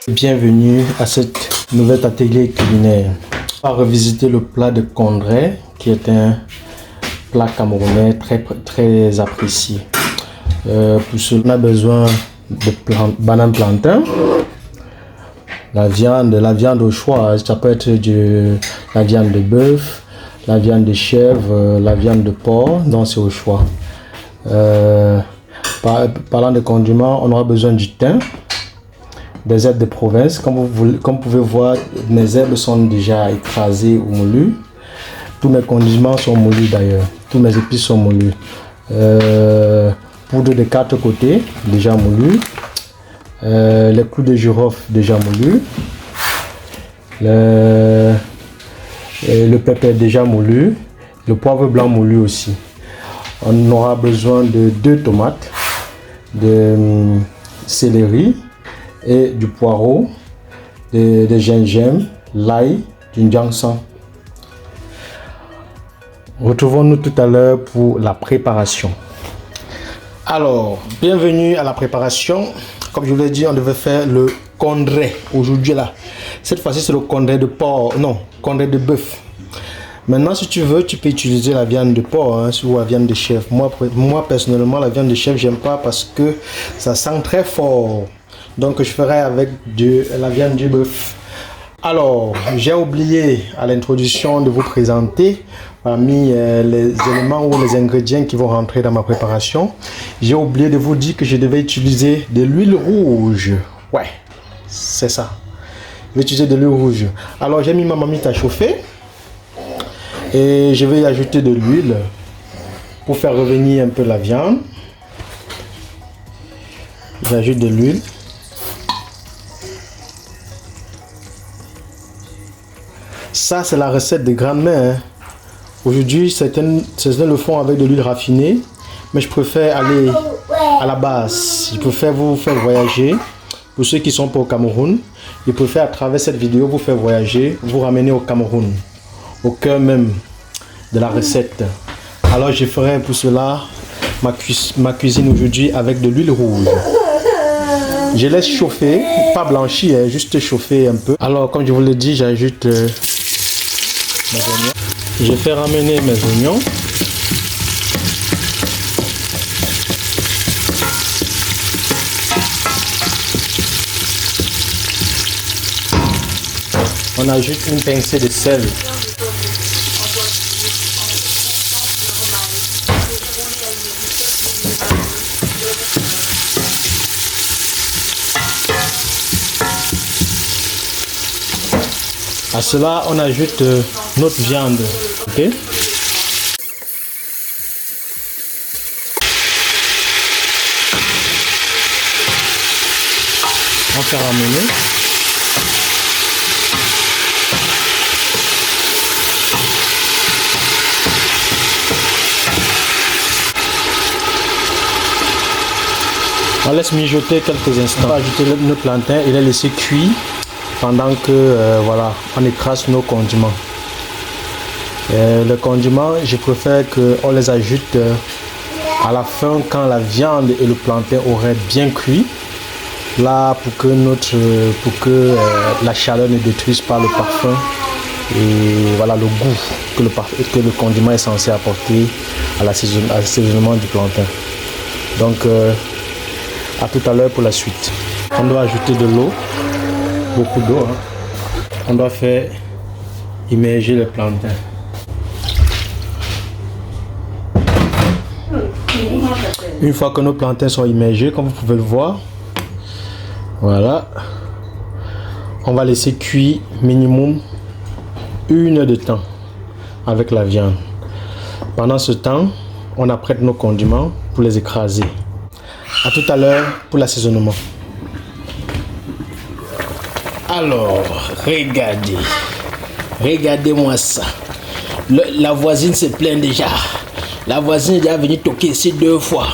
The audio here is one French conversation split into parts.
Bienvenue à cet nouvel atelier culinaire. On va revisiter le plat de Condré, qui est un plat camerounais très apprécié. Pour cela, on a besoin de banane plantain, la viande au choix. Ça peut être la viande de bœuf, la viande de chèvre, la viande de porc, donc c'est au choix. Parlant de condiments, on aura besoin du thym, des herbes de province. Comme vous pouvez voir, mes herbes sont déjà écrasées ou moulues. Tous mes condiments sont moulus d'ailleurs. Tous mes épices sont moulus. Poudre de 4 côtés, déjà moulu. Les clous de girofle, déjà moulu. Le pépé déjà moulu. Le poivre blanc moulu aussi. On aura besoin de 2 tomates, de céleri et du poireau, de gingembre, l'ail, du jansan. Retrouvons-nous tout à l'heure pour la préparation. Alors, bienvenue à la préparation. Comme je vous l'ai dit, on devait faire le condré aujourd'hui là. Cette fois-ci, c'est le condré de porc, non, condré de bœuf. Maintenant, si tu veux, tu peux utiliser la viande de porc ou la viande de chèvre. Moi, personnellement, la viande de chèvre, j'aime pas parce que ça sent très fort. Donc, je ferai avec la viande du bœuf. Alors, j'ai oublié à l'introduction de vous présenter parmi les éléments ou les ingrédients qui vont rentrer dans ma préparation. J'ai oublié de vous dire que je devais utiliser de l'huile rouge. Ouais, c'est ça. Je vais utiliser de l'huile rouge. Alors, j'ai mis ma marmite à chauffer. Et je vais y ajouter de l'huile pour faire revenir un peu la viande. J'ajoute de l'huile. Ça, c'est la recette de grand-mère. Aujourd'hui, certains le font avec de l'huile raffinée, mais je préfère aller à la base. Je préfère vous faire voyager. Pour ceux qui sont pas au Cameroun, je préfère à travers cette vidéo vous faire voyager, vous ramener au Cameroun, au cœur même de la recette. Alors, je ferai pour cela ma cuisine aujourd'hui avec de l'huile rouge. Je laisse chauffer, pas blanchir, juste chauffer un peu. Alors, comme je vous l'ai dit, j'ajoute mes oignons. Je fais ramener mes oignons. On ajoute une pincée de sel. À cela, on ajoute notre viande. Okay? On fait ramener. On laisse mijoter quelques instants. On va ajouter le plantain et les laisser cuire pendant que voilà, on écrase nos condiments. Les condiments, je préfère qu'on les ajoute à la fin quand la viande et le plantain auraient bien cuit. Là, pour que la chaleur ne détruise pas le parfum et voilà le goût que le condiment est censé apporter à l'assaisonnement du plantain. Donc, à tout à l'heure pour la suite. On doit ajouter de l'eau, beaucoup d'eau. On doit faire immerger le plantain. Une fois que nos plantains sont immergés, comme vous pouvez le voir, voilà, on va laisser cuire minimum 1 heure de temps avec la viande. Pendant ce temps, on apprête nos condiments pour les écraser. A tout à l'heure pour l'assaisonnement. Alors, regardez-moi ça. La voisine se plaint déjà. La voisine est déjà venue toquer ici 2 fois.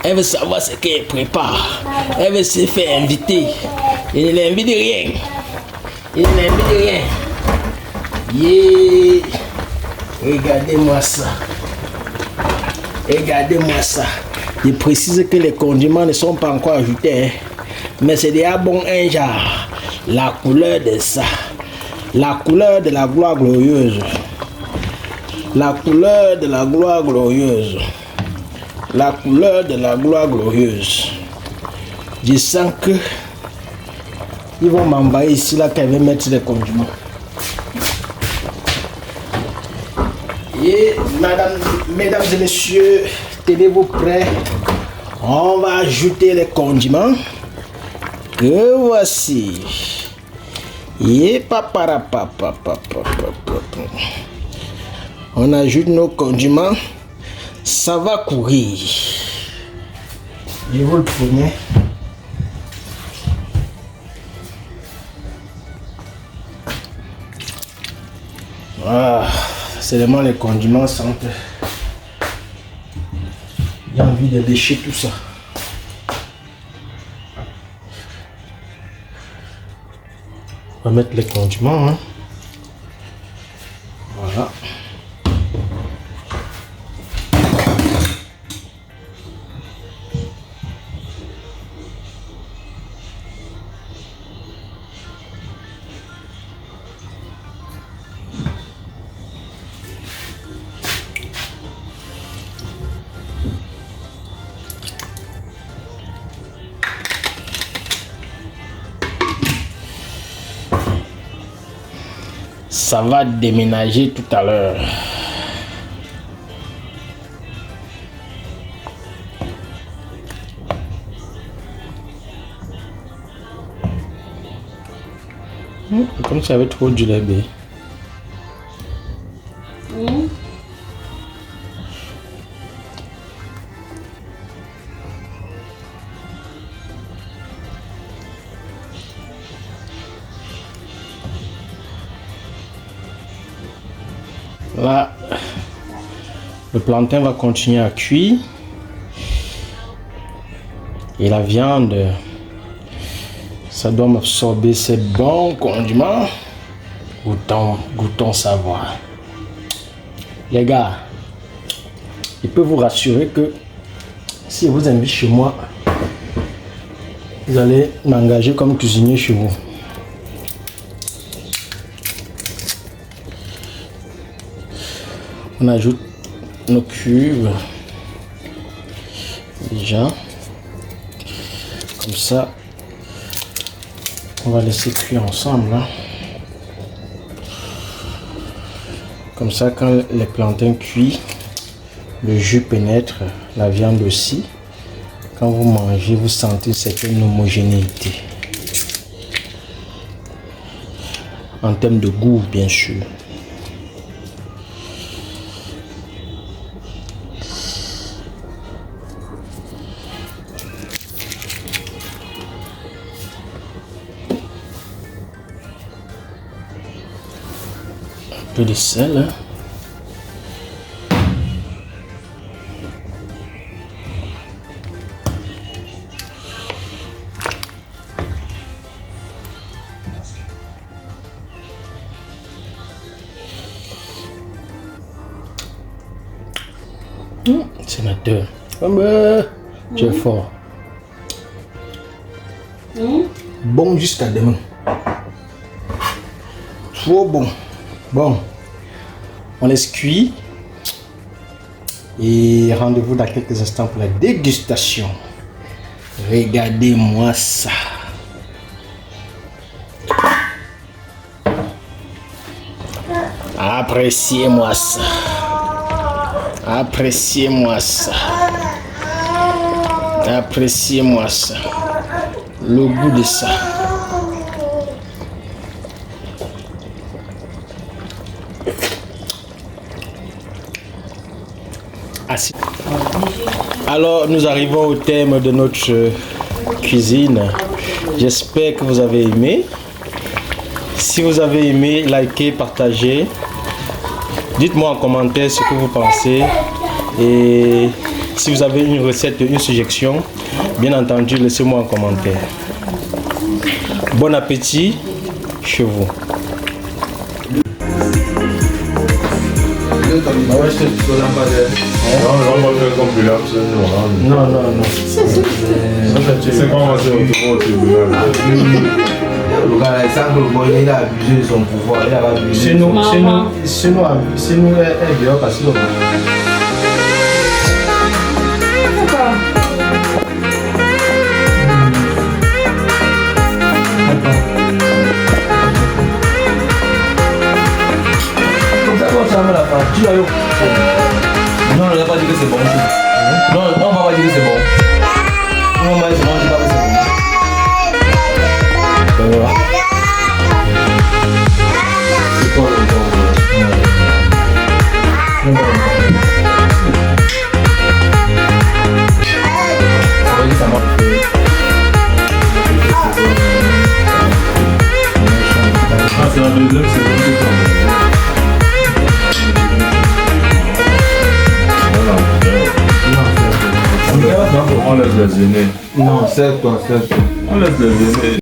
Elle veut savoir ce qu'elle prépare. Elle veut se faire inviter. Il ne l'invite rien. Yeah. Regardez-moi ça. Je précise que les condiments ne sont pas encore ajoutés. Mais c'est déjà bon un genre. La couleur de ça. La couleur de la gloire glorieuse. La couleur de la gloire glorieuse. La couleur de la gloire glorieuse. Je sens que ils vont m'envahir ici là quand ils vont mettre les condiments. Et mesdames et messieurs, tenez-vous prêts. On va ajouter les condiments. Que voici. Et on ajoute nos condiments. Ça va courir. Je vous le promets. Ah, seulement les condiments sentent. J'ai envie de lécher tout ça. On va mettre les condiments. Hein. Voilà. Ça va déménager tout à l'heure. Comme ça avait trop du lait. Là, le plantain va continuer à cuire et la viande, ça doit absorber ces bons condiments. Goûtons savoir. Les gars, je peux vous rassurer que si vous invitez chez moi, vous allez m'engager comme cuisinier chez vous. On ajoute nos cubes déjà comme ça. On va laisser cuire ensemble hein. Comme ça, quand les plantains cuits, le jus pénètre, la viande aussi. Quand vous mangez, vous sentez une certaine homogénéité en termes de goût, bien sûr. Un peu de sel. Hein. Sénateur, tu es fort. Bon jusqu'à demain. Trop bon. Bon, on laisse cuire et rendez-vous dans quelques instants pour la dégustation. Regardez-moi ça. Appréciez-moi ça. Appréciez-moi ça. Appréciez-moi ça. Le goût de ça. Alors nous arrivons au thème de notre cuisine. J'espère que vous avez aimé. Si vous avez aimé, likez, partagez. Dites-moi en commentaire ce que vous pensez. Et si vous avez une recette, une suggestion, bien entendu, laissez-moi en commentaire. Bon appétit chez vous. Non. C'est quoi, on va se retrouver au tribunal. Le gars là, il sent que le boy il a abusé de son pouvoir, il a abusé. C'est nous, est bien parce que. Tu as eu. Non, on n'a pas dit que c'est bon. Non, on va pas dire que c'est bon. Non, on va dire que c'est bon, je dis pas que c'est bon. C'est quoi le bon? Ça veut dire que ça marche. Ah, c'est la deuxième, c'est bon. On laisse les aînés. Non, c'est toi, c'est toi. On laisse les aînés.